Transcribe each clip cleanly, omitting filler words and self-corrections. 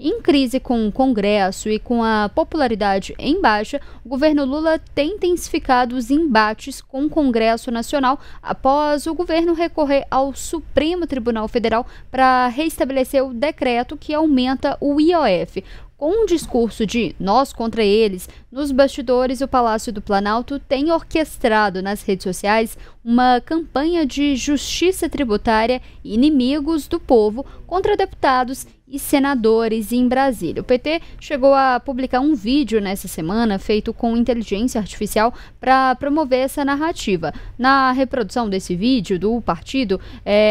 Em crise com o Congresso e com a popularidade em baixa, o governo Lula tem intensificado os embates com o Congresso Nacional após o governo recorrer ao Supremo Tribunal Federal para restabelecer o decreto que aumenta o IOF. Com um discurso de nós contra eles, nos bastidores, o Palácio do Planalto tem orquestrado nas redes sociais uma campanha de justiça tributária e inimigos do povo contra deputados e senadores em Brasília. O PT chegou a publicar um vídeo nessa semana feito com inteligência artificial para promover essa narrativa. Na reprodução desse vídeo do partido,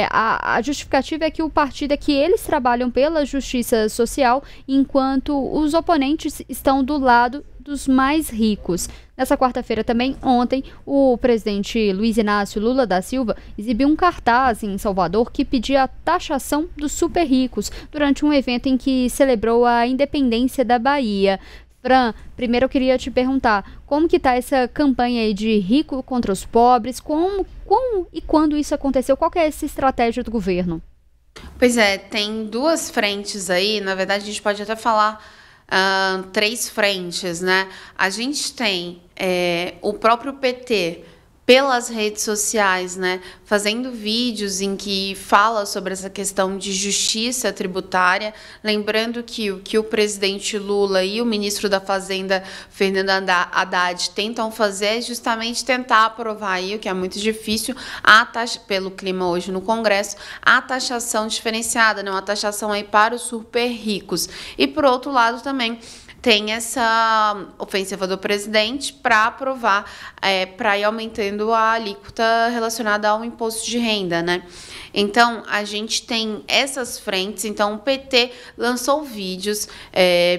a justificativa é que o partido é que eles trabalham pela justiça social, enquanto os oponentes estão do lado dos mais ricos. Nessa quarta-feira também, ontem, o presidente Luiz Inácio Lula da Silva exibiu um cartaz em Salvador que pedia a taxação dos super ricos durante um evento em que celebrou a independência da Bahia. Fran, primeiro eu queria te perguntar, como que está essa campanha aí de rico contra os pobres? Como e quando isso aconteceu? Qual que é essa estratégia do governo? Pois é, tem duas frentes aí, na verdade a gente pode até falar três frentes, né? A gente tem o próprio PT pelas redes sociais, né, fazendo vídeos em que fala sobre essa questão de justiça tributária, lembrando que o que o presidente Lula e o ministro da Fazenda, Fernando Haddad, tentam fazer é justamente tentar aprovar aí, o que é muito difícil, pelo clima hoje no Congresso, a taxação diferenciada, né, uma taxação aí para os super ricos. E, por outro lado, também tem essa ofensiva do presidente para aprovar, para ir aumentando a alíquota relacionada ao imposto de renda, né? Então, a gente tem essas frentes. Então, o PT lançou vídeos,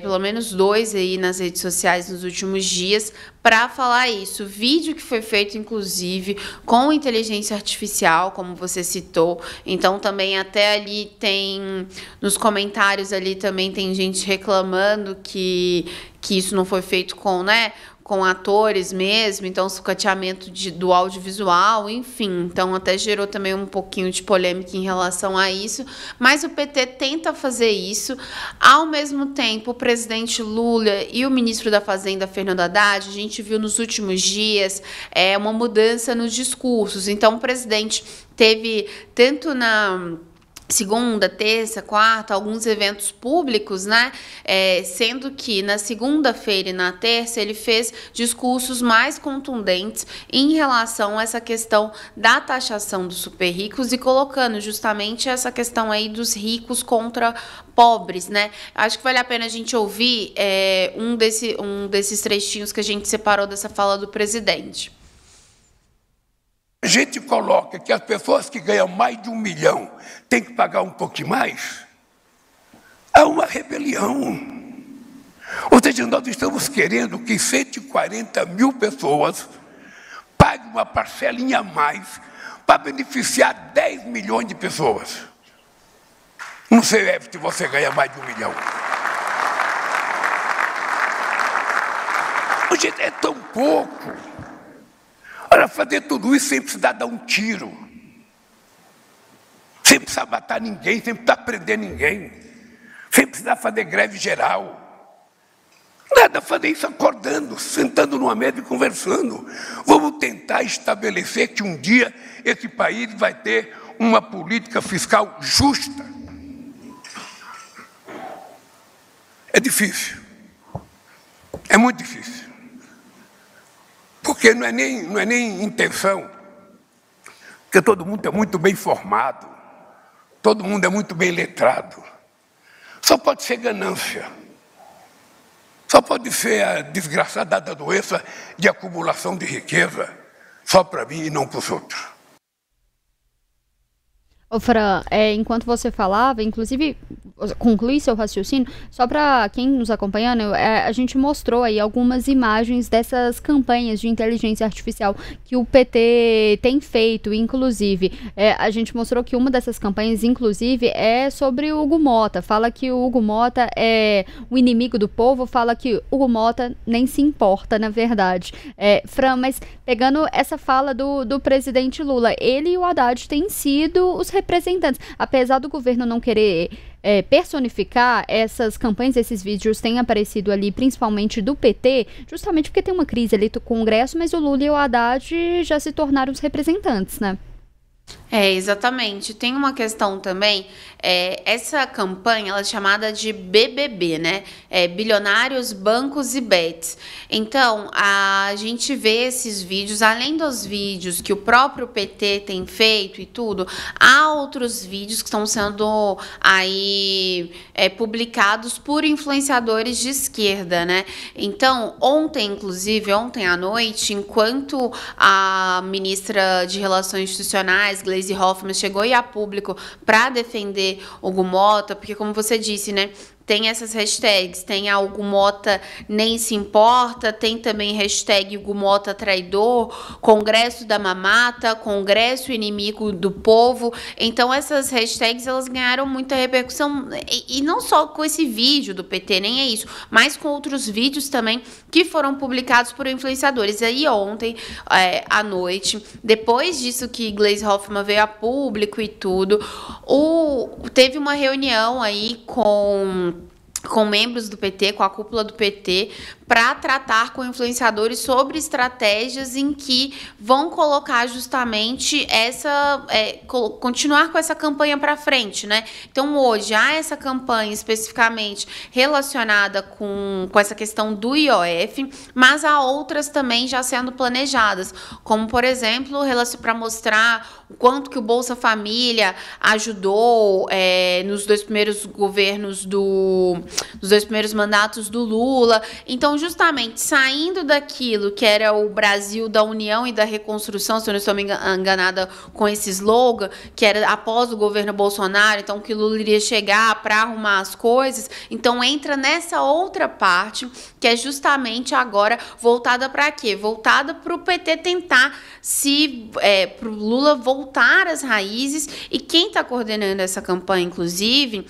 pelo menos 2 aí nas redes sociais nos últimos dias, para falar isso. Vídeo que foi feito, inclusive, com inteligência artificial, como você citou. Então, também até ali tem, nos comentários ali também tem gente reclamando que isso não foi feito com, né, com atores mesmo, então sucateamento do audiovisual, enfim. Então, até gerou também um pouquinho de polêmica em relação a isso, mas o PT tenta fazer isso. Ao mesmo tempo, o presidente Lula e o ministro da Fazenda, Fernando Haddad, a gente viu nos últimos dias uma mudança nos discursos. Então, o presidente teve, tanto na segunda, terça, quarta, alguns eventos públicos, né? Sendo que na segunda-feira e na terça ele fez discursos mais contundentes em relação a essa questão da taxação dos super ricos e colocando justamente essa questão aí dos ricos contra pobres, né? Acho que vale a pena a gente ouvir um desses trechinhos que a gente separou dessa fala do presidente. A gente coloca que as pessoas que ganham mais de 1 milhão têm que pagar um pouquinho mais, há uma rebelião. Ou seja, nós estamos querendo que 140 mil pessoas paguem uma parcelinha a mais para beneficiar 10 milhões de pessoas. Não sei se você ganha mais de 1 milhão. Hoje é tão pouco. Olha, fazer tudo isso sem precisar dar um tiro, sem precisar matar ninguém, sem precisar prender ninguém, sem precisar fazer greve geral. Nada, fazer isso acordando, sentando numa mesa e conversando. Vamos tentar estabelecer que um dia esse país vai ter uma política fiscal justa. É difícil, é muito difícil. Porque não é nem intenção, porque todo mundo é muito bem formado, todo mundo é muito bem letrado. Só pode ser ganância, só pode ser a desgraçada da doença de acumulação de riqueza, só para mim e não para os outros. Ô Fran, enquanto você falava, inclusive, concluí seu raciocínio, só para quem nos acompanhando, a gente mostrou aí algumas imagens dessas campanhas de inteligência artificial que o PT tem feito, inclusive. A gente mostrou que uma dessas campanhas, inclusive, é sobre o Hugo Mota. Fala que o Hugo Mota é o inimigo do povo, fala que o Hugo Mota nem se importa, na verdade. Fran, mas pegando essa fala do presidente Lula, ele e o Haddad têm sido os representantes. Apesar do governo não querer personificar essas campanhas, esses vídeos têm aparecido ali, principalmente do PT, justamente porque tem uma crise ali do Congresso, mas o Lula e o Haddad já se tornaram os representantes, né? Exatamente. Tem uma questão também, essa campanha ela é chamada de BBB, né? Bilionários, Bancos e Bets. Então, a gente vê esses vídeos, além dos vídeos que o próprio PT tem feito e tudo, há outros vídeos que estão sendo aí publicados por influenciadores de esquerda, né? Então, ontem à noite, enquanto a ministra de Relações Institucionais, Gleisi Hoffmann, chegou a público para defender o Hugo Mota, porque, como você disse, né, tem essas hashtags, tem a Hugo Mota nem se importa, tem também hashtag Hugo Mota traidor, Congresso da Mamata, Congresso inimigo do povo. Então essas hashtags elas ganharam muita repercussão, e não só com esse vídeo do PT, nem é isso, mas com outros vídeos também que foram publicados por influenciadores. E aí ontem, à noite, depois disso que Gleisi Hoffmann veio a público e tudo, teve uma reunião aí com membros do PT, com a cúpula do PT, para tratar com influenciadores sobre estratégias em que vão colocar justamente continuar com essa campanha para frente, né? Então, hoje, há essa campanha especificamente relacionada com essa questão do IOF, mas há outras também já sendo planejadas, como, por exemplo, para mostrar o quanto que o Bolsa Família ajudou nos dois primeiros governos nos dois primeiros mandatos do Lula. Então, justamente, saindo daquilo que era o Brasil da União e da Reconstrução, se eu não estou me enganada com esse slogan, que era após o governo Bolsonaro, então que Lula iria chegar para arrumar as coisas. Então, entra nessa outra parte, que é justamente agora voltada para quê? Voltada para o PT tentar para o Lula voltar às raízes. E quem está coordenando essa campanha, inclusive,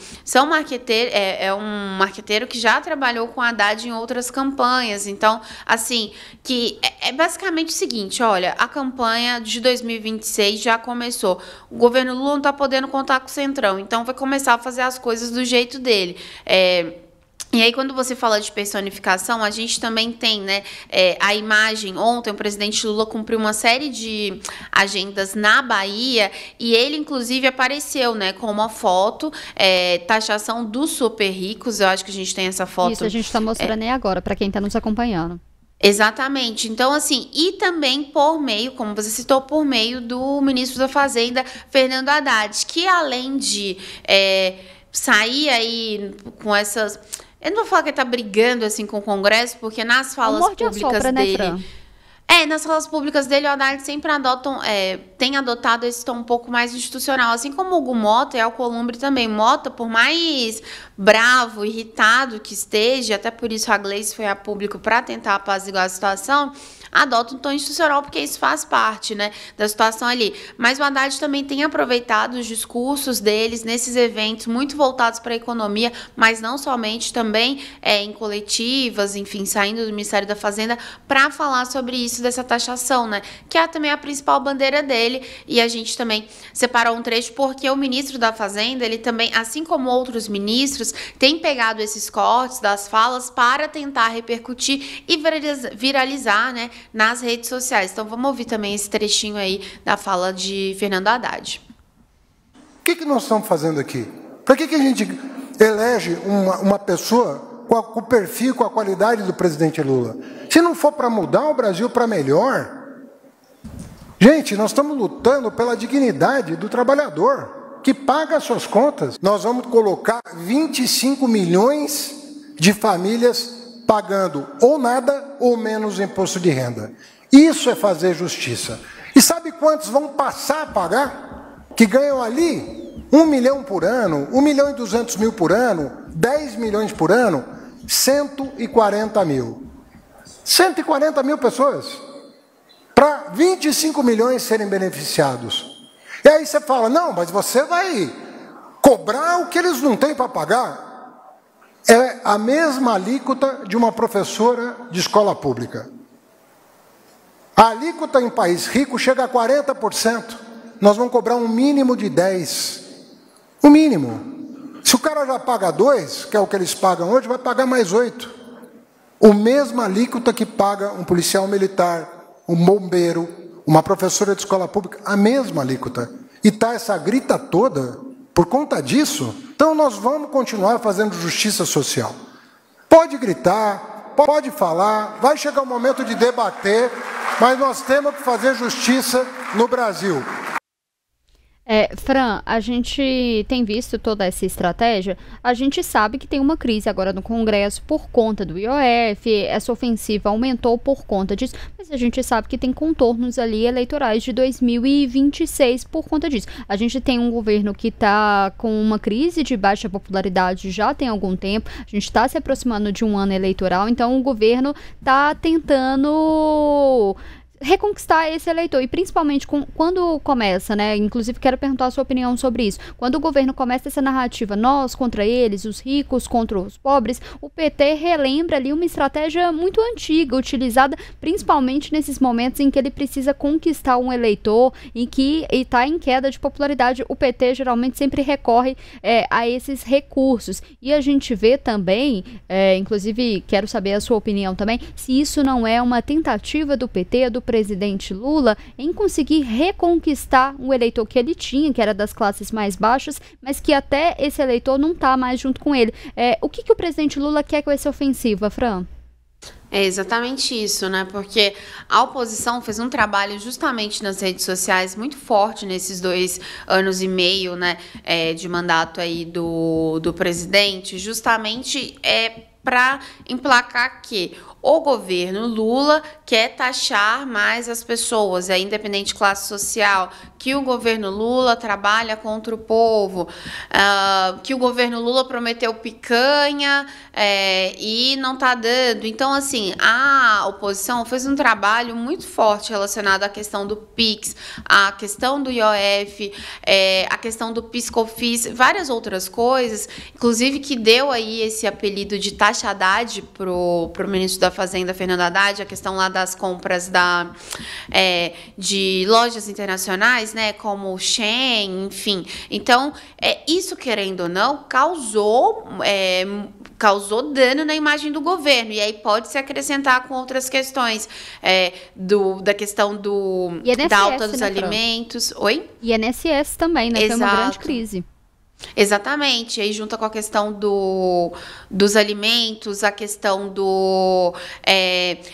é um marqueteiro que já trabalhou com a Haddad em outras campanhas. Então, assim, que é basicamente o seguinte, olha, a campanha de 2026 já começou. O governo Lula não está podendo contar com o Centrão, então vai começar a fazer as coisas do jeito dele. E aí, quando você fala de personificação, a gente também tem, né, a imagem. Ontem, o presidente Lula cumpriu uma série de agendas na Bahia e ele, inclusive, apareceu, né, com uma foto, taxação dos super ricos. Eu acho que a gente tem essa foto. Isso, a gente está mostrando aí agora, para quem está nos acompanhando. Exatamente. Então, assim, e também por meio, como você citou, por meio do ministro da Fazenda, Fernando Haddad, que além de sair aí com essas... Eu não vou falar que ele tá brigando assim com o Congresso, porque nas falas públicas dele... nas falas públicas dele, o Haddad sempre tem adotado esse tom um pouco mais institucional. Assim como o Hugo Mota e Alcolumbre também. Mota, por mais bravo, irritado que esteja, até por isso a Gleisi foi a público para tentar apaziguar a situação, adota um tom institucional, porque isso faz parte, né, da situação ali. Mas o Haddad também tem aproveitado os discursos deles nesses eventos muito voltados para a economia, mas não somente, também em coletivas, enfim, saindo do Ministério da Fazenda, para falar sobre isso, dessa taxação, né, que é também a principal bandeira dele. E a gente também separou um trecho porque o ministro da Fazenda, ele também, assim como outros ministros, tem pegado esses cortes das falas para tentar repercutir e viralizar, né, nas redes sociais. Então vamos ouvir também esse trechinho aí da fala de Fernando Haddad. O que nós estamos fazendo aqui? Para que a gente elege uma pessoa com o perfil, com a qualidade do presidente Lula? Se não for para mudar o Brasil para melhor, gente, nós estamos lutando pela dignidade do trabalhador, que paga as suas contas. Nós vamos colocar 25 milhões de famílias pagando ou nada ou menos imposto de renda. Isso é fazer justiça. E sabe quantos vão passar a pagar? Que ganham ali 1 milhão por ano, 1.200.000 por ano, 10 milhões por ano, 140 mil. 140 mil pessoas para 25 milhões serem beneficiados. E aí você fala, não, mas você vai cobrar o que eles não têm para pagar. É a mesma alíquota de uma professora de escola pública. A alíquota em país rico chega a 40%. Nós vamos cobrar um mínimo de 10%. O mínimo. Se o cara já paga 2, que é o que eles pagam hoje, vai pagar mais 8. O mesmo alíquota que paga um policial militar, um bombeiro, uma professora de escola pública, a mesma alíquota. E está essa grita toda por conta disso. Então nós vamos continuar fazendo justiça social. Pode gritar, pode falar, vai chegar o momento de debater, mas nós temos que fazer justiça no Brasil. Fran, a gente tem visto toda essa estratégia, a gente sabe que tem uma crise agora no Congresso por conta do IOF, essa ofensiva aumentou por conta disso, mas a gente sabe que tem contornos ali eleitorais de 2026 por conta disso. A gente tem um governo que está com uma crise de baixa popularidade já tem algum tempo, a gente está se aproximando de um ano eleitoral, então o governo está tentando reconquistar esse eleitor, e principalmente quando começa, né, inclusive quero perguntar a sua opinião sobre isso, quando o governo começa essa narrativa, nós contra eles, os ricos contra os pobres, o PT relembra ali uma estratégia muito antiga, utilizada principalmente nesses momentos em que ele precisa conquistar um eleitor e que está em queda de popularidade. O PT geralmente sempre recorre a esses recursos, e a gente vê também, inclusive quero saber a sua opinião também, se isso não é uma tentativa do PT, do presidente Lula, em conseguir reconquistar um eleitor que ele tinha, que era das classes mais baixas, mas que até esse eleitor não está mais junto com ele. O que o presidente Lula quer com essa ofensiva, Fran? É exatamente isso, né? Porque a oposição fez um trabalho justamente nas redes sociais muito forte nesses 2 anos e meio, né, de mandato aí do presidente, justamente para emplacar que o governo Lula quer taxar mais as pessoas, independente de classe social, que o governo Lula trabalha contra o povo, que o governo Lula prometeu picanha e não está dando. Então, assim, a oposição fez um trabalho muito forte relacionado à questão do PIX, à questão do IOF, a questão do PIS/COFINS, várias outras coisas, inclusive que deu aí esse apelido de taxadade pro ministro da Fazenda, Fernando Haddad, a questão lá das compras de lojas internacionais, né, como o Shein, enfim. Então, isso, querendo ou não, causou dano na imagem do governo, e aí pode se acrescentar com outras questões, da questão da alta dos alimentos. Oi? E INSS também, né? Foi uma grande crise. Exatamente, aí junta com a questão dos alimentos, a questão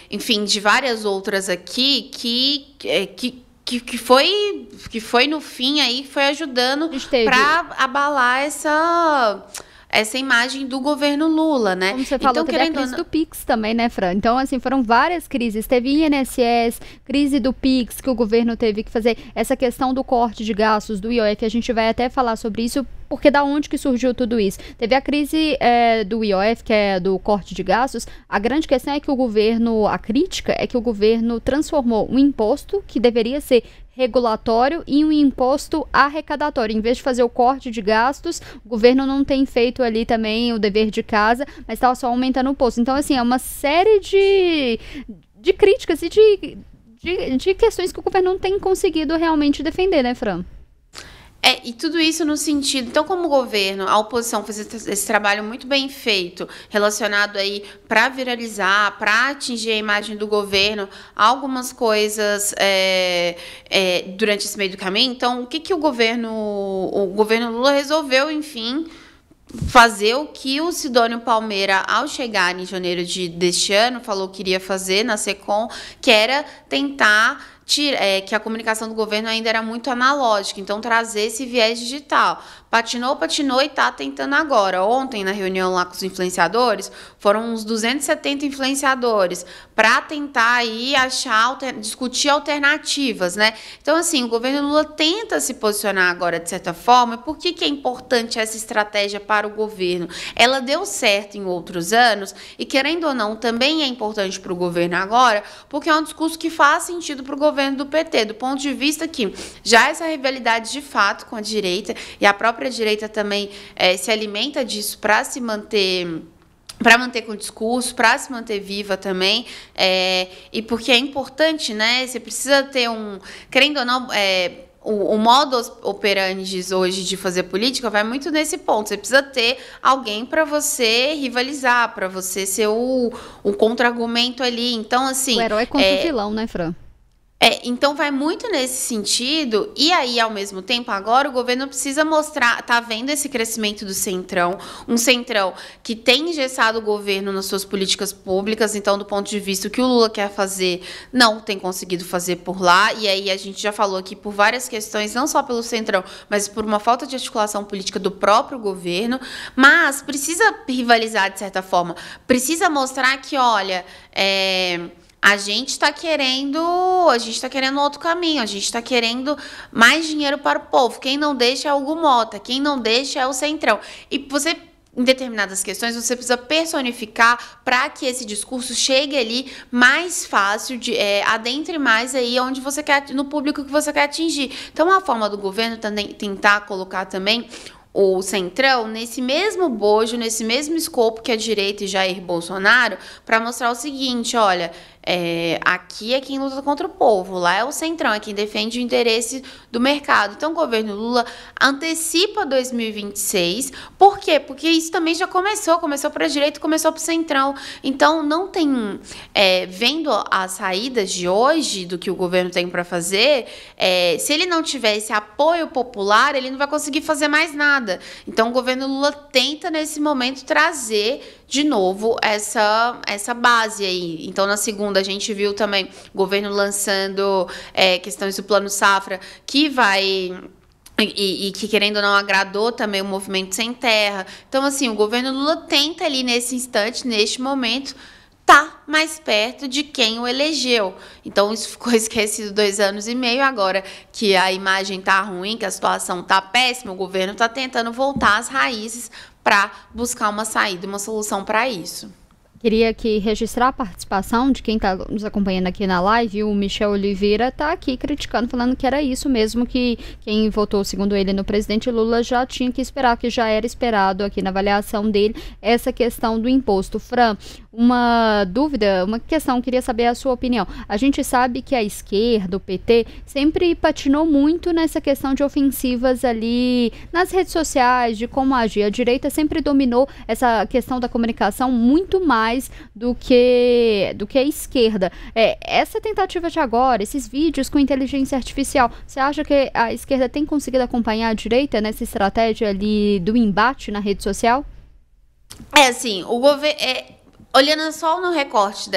enfim, de várias outras aqui que foi no fim aí, foi ajudando para abalar essa imagem do governo Lula, né? Como você falou, teve a crise do PIX também, né, Fran? Então, assim, foram várias crises. Teve INSS, crise do PIX, que o governo teve que fazer. Essa questão do corte de gastos, do IOF, a gente vai até falar sobre isso, porque da onde que surgiu tudo isso? Teve a crise do IOF, que é do corte de gastos. A grande questão é que a crítica é que o governo transformou um imposto que deveria ser regulatório e um imposto arrecadatório. Em vez de fazer o corte de gastos, o governo não tem feito ali também o dever de casa, mas estava só aumentando o imposto. Então, assim, é uma série de críticas e de questões que o governo não tem conseguido realmente defender, né, Fran? E tudo isso no sentido... Então, como governo, a oposição fez esse trabalho muito bem feito, relacionado aí para viralizar, para atingir a imagem do governo, algumas coisas durante esse meio do caminho. Então, o que o governo Lula resolveu, enfim, fazer o que o Sidônio Palmeira, ao chegar em janeiro deste ano, falou que iria fazer na SECOM, que era tentar que a comunicação do governo ainda era muito analógica, então trazer esse viés digital. Patinou e está tentando agora. Ontem, na reunião lá com os influenciadores, foram uns 270 influenciadores para tentar aí discutir alternativas, né? Então, assim, o governo Lula tenta se posicionar agora, de certa forma. Por que é importante essa estratégia para o governo? Ela deu certo em outros anos e, querendo ou não, também é importante para o governo agora, porque é um discurso que faz sentido para o governo do PT, do ponto de vista que já essa rivalidade de fato com a direita, e a própria direita também se alimenta disso para se manter, para manter com o discurso, para se manter viva também, e porque é importante, né? Você precisa ter querendo ou não, o modus operandi hoje de fazer política vai muito nesse ponto. Você precisa ter alguém para você rivalizar, para você ser o contra-argumento ali. Então, assim... O herói contra o vilão, né, Fran? Então vai muito nesse sentido, e aí, ao mesmo tempo, agora o governo precisa mostrar, tá vendo esse crescimento do Centrão, um Centrão que tem engessado o governo nas suas políticas públicas, então, do ponto de vista que o Lula quer fazer, não tem conseguido fazer por lá, e aí a gente já falou aqui por várias questões, não só pelo Centrão, mas por uma falta de articulação política do próprio governo, mas precisa rivalizar de certa forma, precisa mostrar que, olha, a gente está querendo outro caminho, a gente está querendo mais dinheiro para o povo. Quem não deixa é o Hugo Mota, quem não deixa é o Centrão. E você, em determinadas questões, você precisa personificar para que esse discurso chegue ali mais fácil, adentre mais aí onde você quer, no público que você quer atingir. Então, a forma do governo também tentar colocar também o Centrão nesse mesmo bojo, nesse mesmo escopo que a direita e Jair Bolsonaro, para mostrar o seguinte, olha, aqui é quem luta contra o povo, lá é o Centrão, é quem defende o interesse do mercado. Então, o governo Lula antecipa 2026. Por quê? Porque isso também já começou para a direita e começou para o Centrão. Então, não tem, vendo as saídas de hoje, do que o governo tem para fazer, se ele não tiver esse apoio popular, ele não vai conseguir fazer mais nada. Então, o governo Lula tenta, nesse momento, trazer de novo essa base aí. Então, na segunda, a gente viu também o governo lançando questões do Plano Safra, que vai... E que, querendo ou não, agradou também o Movimento Sem Terra. Então, assim, o governo Lula tenta ali nesse instante, neste momento, tá mais perto de quem o elegeu. Então, isso ficou esquecido 2 anos e meio. Agora que a imagem tá ruim, que a situação tá péssima, o governo tá tentando voltar às raízes para buscar uma saída, uma solução para isso. Queria aqui registrar a participação de quem está nos acompanhando aqui na live. O Michel Oliveira está aqui criticando, falando que era isso mesmo, que quem votou, segundo ele, no presidente Lula já tinha que esperar, que já era esperado aqui na avaliação dele, essa questão do imposto. Fran, uma dúvida, uma questão, queria saber a sua opinião. A gente sabe que a esquerda, o PT, sempre patinou muito nessa questão de ofensivas ali nas redes sociais, de como agir. A direita sempre dominou essa questão da comunicação muito mais do que a esquerda. Essa tentativa de agora, esses vídeos com inteligência artificial, você acha que a esquerda tem conseguido acompanhar a direita nessa estratégia ali do embate na rede social? Assim, o governo... olhando só no recorte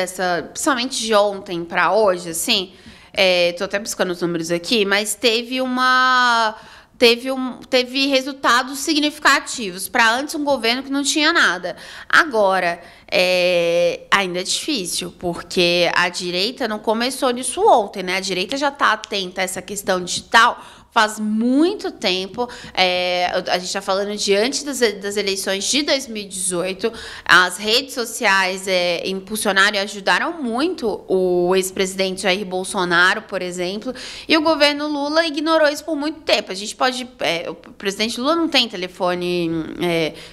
principalmente de ontem para hoje, assim, tô até buscando os números aqui, mas teve resultados significativos para antes um governo que não tinha nada. Agora, ainda é difícil, porque a direita não começou nisso ontem, né? A direita já está atenta a essa questão digital faz muito tempo. A gente está falando de antes das eleições de 2018. As redes sociais impulsionaram e ajudaram muito o ex-presidente Jair Bolsonaro, por exemplo, e o governo Lula ignorou isso por muito tempo. A gente pode... o presidente Lula não tem telefone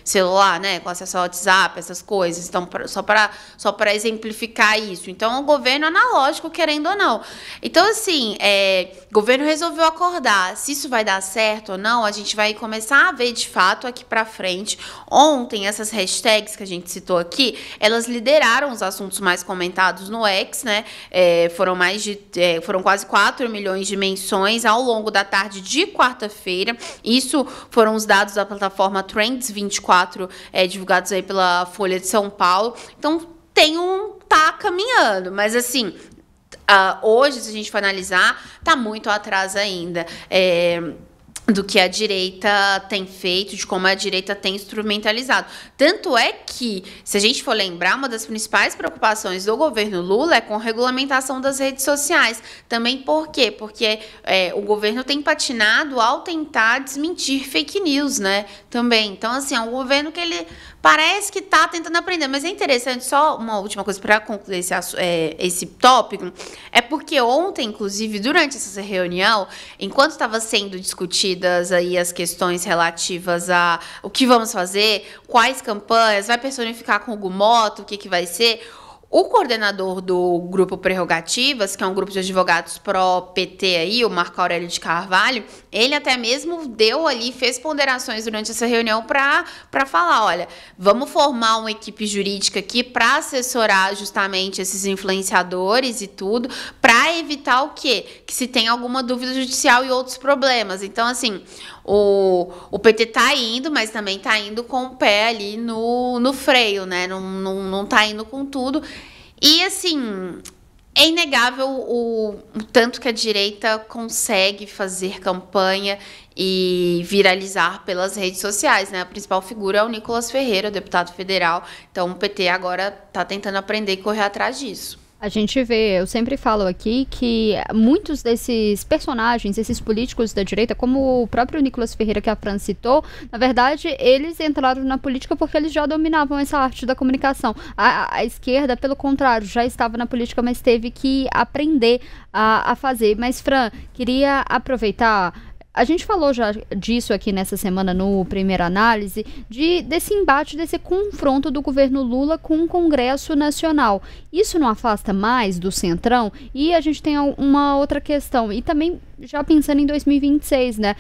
celular, né, com acesso ao WhatsApp, essas coisas. Então, só para exemplificar isso. Então, o governo analógico, querendo ou não. Então, assim, o governo resolveu acordar. Se isso vai dar certo ou não, a gente vai começar a ver de fato aqui para frente. Ontem, essas hashtags que a gente citou aqui, elas lideraram os assuntos mais comentados no X, né? Foram quase 4 milhões de menções ao longo da tarde de quarta-feira. Isso foram os dados da plataforma Trends 24, divulgados aí pela Folha de São Paulo. Então, tá caminhando, mas assim... hoje, se a gente for analisar, está muito atrás ainda do que a direita tem feito, de como a direita tem instrumentalizado. Tanto é que, se a gente for lembrar, uma das principais preocupações do governo Lula é com a regulamentação das redes sociais. Também por quê? Porque o governo tem patinado ao tentar desmentir fake news, né? Também. Então, assim, é um governo que ele parece que está tentando aprender. Mas é interessante, só uma última coisa para concluir esse tópico, é porque ontem, inclusive, durante essa reunião, enquanto estava sendo discutidas aí as questões relativas a o que vamos fazer, quais campanhas, vai personificar com o Hugo Mota, o que vai ser, O coordenador do Grupo Prerrogativas, que é um grupo de advogados pró-PT aí, o Marco Aurélio de Carvalho, ele até mesmo deu ali, fez ponderações durante essa reunião para falar, olha, vamos formar uma equipe jurídica aqui para assessorar justamente esses influenciadores e tudo, para evitar o quê? Que se tem alguma dúvida judicial e outros problemas. Então, assim, o PT tá indo, mas também tá indo com o pé ali no freio, né? Não tá indo com tudo. E, assim, é inegável o tanto que a direita consegue fazer campanha e viralizar pelas redes sociais, né? A principal figura é o Nicolas Ferreira, deputado federal. Então, o PT agora tá tentando aprender e correr atrás disso. A gente vê, eu sempre falo aqui que muitos desses personagens, esses políticos da direita, como o próprio Nicolas Ferreira que a Fran citou, na verdade, eles entraram na política porque eles já dominavam essa arte da comunicação. A esquerda, pelo contrário, já estava na política, mas teve que aprender a fazer. Mas, Fran, queria aproveitar... A gente falou já disso aqui nessa semana no Primeira Análise, desse embate, desse confronto do governo Lula com o Congresso Nacional. Isso não afasta mais do Centrão? E a gente tem uma outra questão, e também já pensando em 2026, né?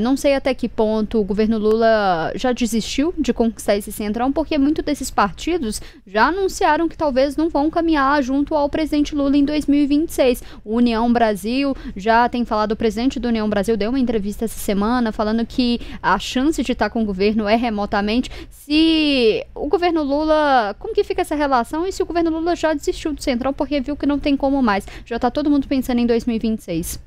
Não sei até que ponto o governo Lula já desistiu de conquistar esse Centrão, porque muitos desses partidos já anunciaram que talvez não vão caminhar junto ao presidente Lula em 2026. O União Brasil já tem falado, o presidente do União Brasil deu uma entrevista essa semana falando que a chance de estar com o governo é remotamente. Se o governo Lula, como que fica essa relação? E se o governo Lula já desistiu do Centrão porque viu que não tem como mais? Já está todo mundo pensando em 2026.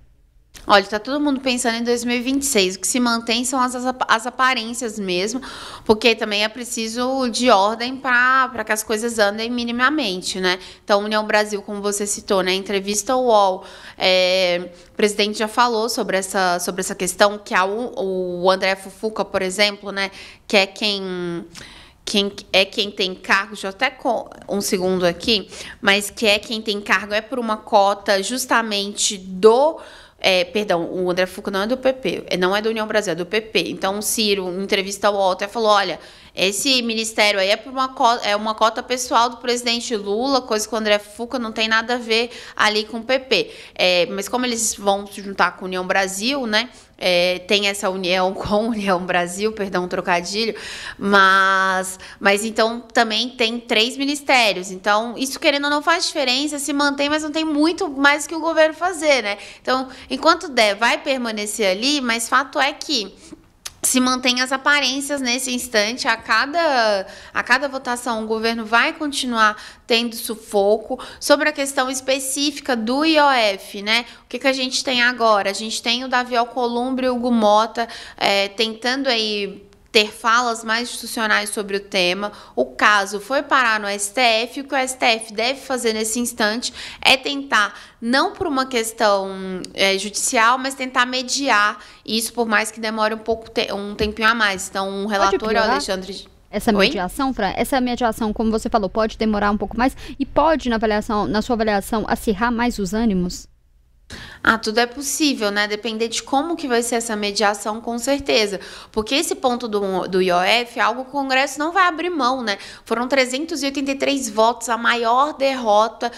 Olha, tá todo mundo pensando em 2026. O que se mantém são as aparências mesmo, porque também é preciso de ordem para que as coisas andem minimamente, né? Então, União Brasil, como você citou, né? Entrevista ao UOL, o presidente já falou sobre essa questão, que o André Fufuca, por exemplo, né? Que é quem tem cargo, deixa eu até um segundo aqui, mas que é quem tem cargo é por uma cota justamente do... perdão, o André Fufuca não é do PP, não é da União Brasil, é do PP. Então, o Ciro, em entrevista ao UOL, até falou, olha, esse ministério aí é uma cota pessoal do presidente Lula, coisa que o André Fufuca não tem nada a ver ali com o PP. Mas como eles vão se juntar com a União Brasil, né? Tem essa união com a União Brasil, perdão, um trocadilho, mas então também tem 3 ministérios. Então, isso querendo ou não faz diferença, se mantém, mas não tem muito mais que o governo fazer, né? Então, enquanto der, vai permanecer ali, mas fato é que se mantém as aparências nesse instante. A cada votação, o governo vai continuar tendo sufoco. Sobre a questão específica do IOF, né? O que a gente tem agora? A gente tem o Davi Alcolumbre e o Hugo Mota tentando aí ter falas mais institucionais sobre o tema. O caso foi parar no STF. O que o STF deve fazer nesse instante é tentar, não por uma questão judicial, mas tentar mediar isso, por mais que demore um tempinho a mais. Então, o relator é o Alexandre... Essa mediação, Fran, como você falou, pode demorar um pouco mais e pode, na sua avaliação, acirrar mais os ânimos? Tudo é possível, né? Depender de como que vai ser essa mediação, com certeza. Porque esse ponto do IOF é algo que o Congresso não vai abrir mão, né? Foram 383 votos, a maior derrota,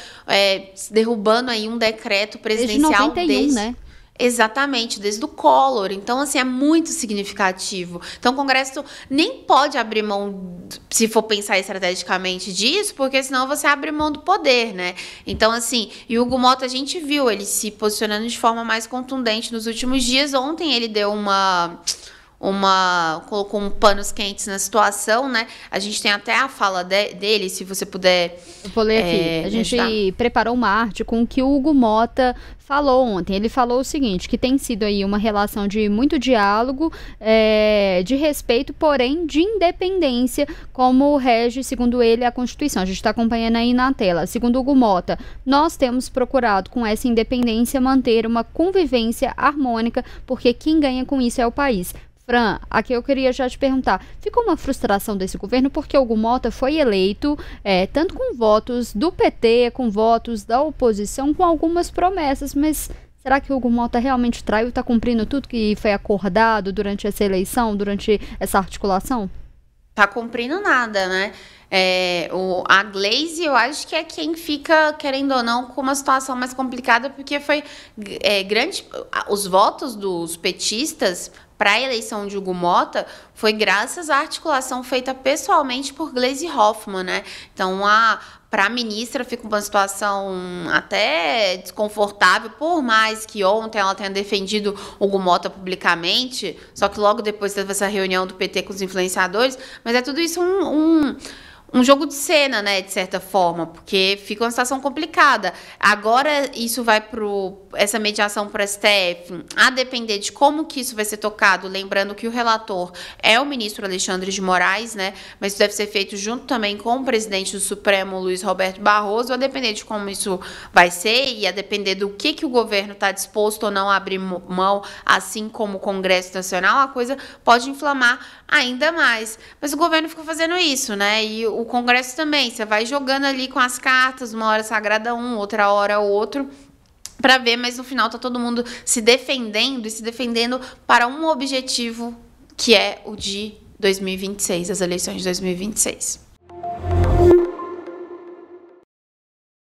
derrubando aí um decreto presidencial desde 91, né? Exatamente, desde o Collor. Então, assim, é muito significativo. Então, o Congresso nem pode abrir mão, se for pensar estrategicamente disso, porque senão você abre mão do poder, né? Então, assim, e o Hugo Mota, a gente viu ele se posicionando de forma mais contundente nos últimos dias. Ontem ele deu colocou panos quentes na situação, né? A gente tem até a fala dele, se você puder... Eu vou ler aqui. A gente preparou uma arte com o que o Hugo Mota falou ontem. Ele falou o seguinte, que tem sido aí uma relação de muito diálogo, de respeito, porém de independência, como rege, segundo ele, a Constituição. A gente está acompanhando aí na tela. Segundo Hugo Mota, nós temos procurado com essa independência manter uma convivência harmônica, porque quem ganha com isso é o país. Fran, aqui eu queria já te perguntar, ficou uma frustração desse governo porque o Hugo Mota foi eleito tanto com votos do PT, com votos da oposição, com algumas promessas, mas será que o Hugo Mota realmente traiu, está cumprindo tudo que foi acordado durante essa eleição, durante essa articulação? tá cumprindo nada, né? A Glaze, eu acho que é quem fica, querendo ou não, com uma situação mais complicada, porque foi grande. Os votos dos petistas para a eleição de Hugo Mota foi graças à articulação feita pessoalmente por Gleisi Hoffmann, né? Então, para a ministra fica uma situação até desconfortável, por mais que ontem ela tenha defendido Hugo Mota publicamente, só que logo depois teve essa reunião do PT com os influenciadores, mas é tudo isso um jogo de cena, né, de certa forma, porque fica uma situação complicada. Agora isso vai essa mediação para o STF, a depender de como que isso vai ser tocado, lembrando que o relator é o ministro Alexandre de Moraes, né, mas isso deve ser feito junto também com o presidente do Supremo, Luiz Roberto Barroso, a depender de como isso vai ser e a depender do que o governo está disposto ou não a abrir mão, assim como o Congresso Nacional, a coisa pode inflamar ainda mais. Mas o governo ficou fazendo isso, né, e o Congresso também, você vai jogando ali com as cartas, uma hora sagrada um, outra hora outro, para ver, mas no final tá todo mundo se defendendo e se defendendo para um objetivo, que é o de 2026, as eleições de 2026.